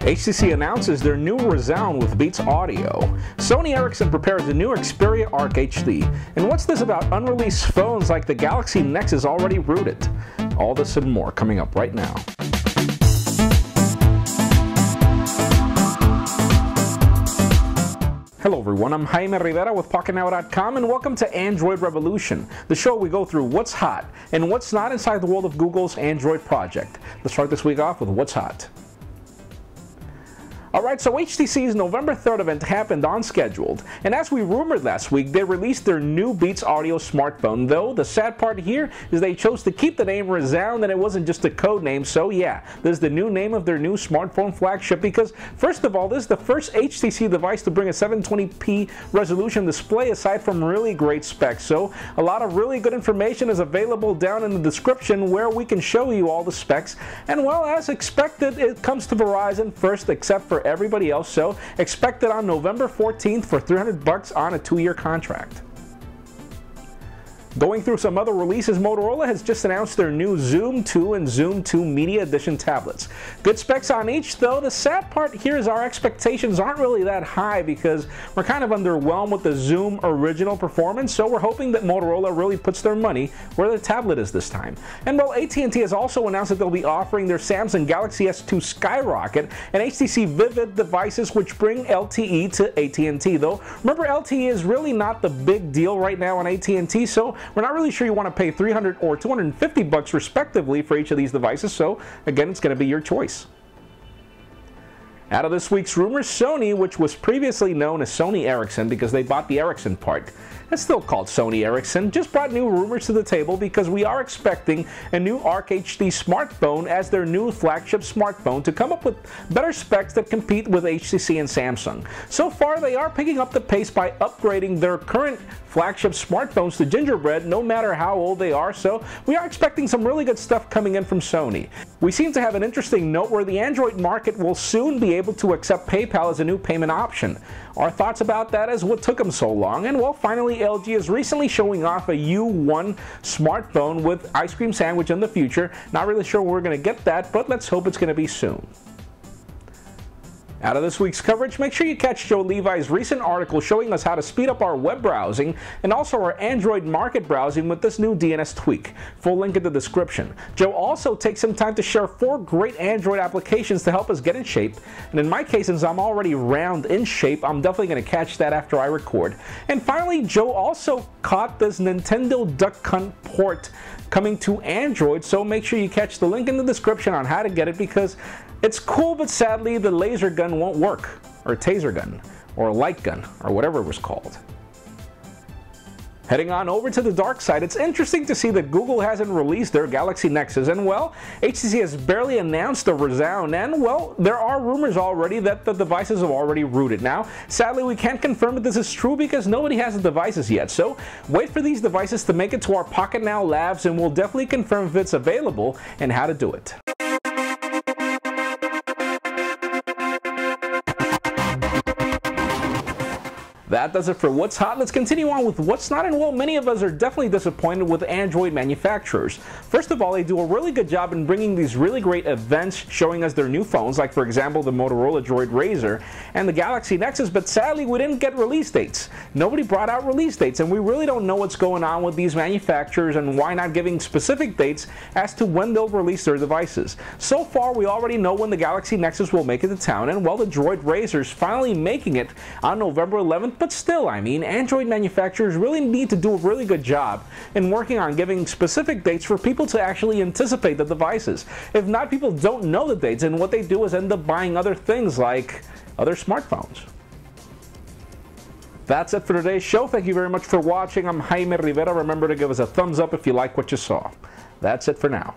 HTC announces their new Rezound with Beats Audio. Sony Ericsson prepares the new Xperia Arc HD. And what's this about unreleased phones like the Galaxy Nexus already rooted? All this and more coming up right now. Hello everyone, I'm Jaime Rivera with Pocketnow.com and welcome to Android Revolution, the show we go through what's hot and what's not inside the world of Google's Android project. Let's start this week off with what's hot. Alright, so HTC's November 3rd event happened on scheduled, and as we rumored last week, they released their new Beats Audio smartphone, though the sad part here is they chose to keep the name Rezound and it wasn't just a code name, so yeah, this is the new name of their new smartphone flagship because, first of all, this is the first HTC device to bring a 720p resolution display aside from really great specs, so a lot of really good information is available down in the description where we can show you all the specs, and well, as expected, it comes to Verizon first except for everybody else, so expect it on November 14th for $300 on a 2-year contract. Going through some other releases, Motorola has just announced their new Xoom 2 and Xoom 2 Media Edition tablets. Good specs on each, though the sad part here is our expectations aren't really that high because we're kind of underwhelmed with the Xoom original performance, so we're hoping that Motorola really puts their money where the tablet is this time. And while AT&T has also announced that they'll be offering their Samsung Galaxy S2 Skyrocket and HTC Vivid devices which bring LTE to AT&T, though remember LTE is really not the big deal right now on AT&T, so we're not really sure you want to pay $300 or $250 respectively for each of these devices, so again, it's going to be your choice. Out of this week's rumors, Sony, which was previously known as Sony Ericsson because they bought the Ericsson part, it's still called Sony Ericsson, just brought new rumors to the table because we are expecting a new Arc HD smartphone as their new flagship smartphone to come up with better specs that compete with HTC and Samsung. So far, they are picking up the pace by upgrading their current flagship smartphones to gingerbread no matter how old they are, so we are expecting some really good stuff coming in from Sony. We seem to have an interesting note where the Android market will soon be able to accept PayPal as a new payment option. Our thoughts about that is what took them so long, and well, finally LG is recently showing off a U1 smartphone with ice cream sandwich in the future. Not really sure where we're going to get that, but let's hope it's going to be soon. Out of this week's coverage, make sure you catch Joe Levi's recent article showing us how to speed up our web browsing and also our Android market browsing with this new DNS tweak. Full link in the description. Joe also takes some time to share 4 great Android applications to help us get in shape, and in my case, since I'm already round in shape, I'm definitely going to catch that after I record. And finally, Joe also caught this Nintendo Duck Hunt port coming to Android, so make sure you catch the link in the description on how to get it because it's cool, but sadly the laser gun won't work, or taser gun, or light gun, or whatever it was called. Heading on over to the dark side, it's interesting to see that Google hasn't released their Galaxy Nexus, and well, HTC has barely announced the Rezound, and well, there are rumors already that the devices have already rooted. Now, sadly, we can't confirm that this is true because nobody has the devices yet, so wait for these devices to make it to our Pocketnow labs, and we'll definitely confirm if it's available and how to do it. That does it for what's hot. Let's continue on with what's not, and well, many of us are definitely disappointed with Android manufacturers. First of all, they do a really good job in bringing these really great events showing us their new phones, like for example the Motorola Droid Razr and the Galaxy Nexus, but sadly we didn't get release dates. Nobody brought out release dates, and we really don't know what's going on with these manufacturers and why not giving specific dates as to when they'll release their devices. So far, we already know when the Galaxy Nexus will make it to town, and well, the Droid Razr is finally making it on November 11th, but still, I mean, Android manufacturers really need to do a really good job in working on giving specific dates for people to actually anticipate the devices. If not, people don't know the dates, and what they do is end up buying other things like other smartphones. That's it for today's show. Thank you very much for watching. I'm Jaime Rivera. Remember to give us a thumbs up if you like what you saw. That's it for now.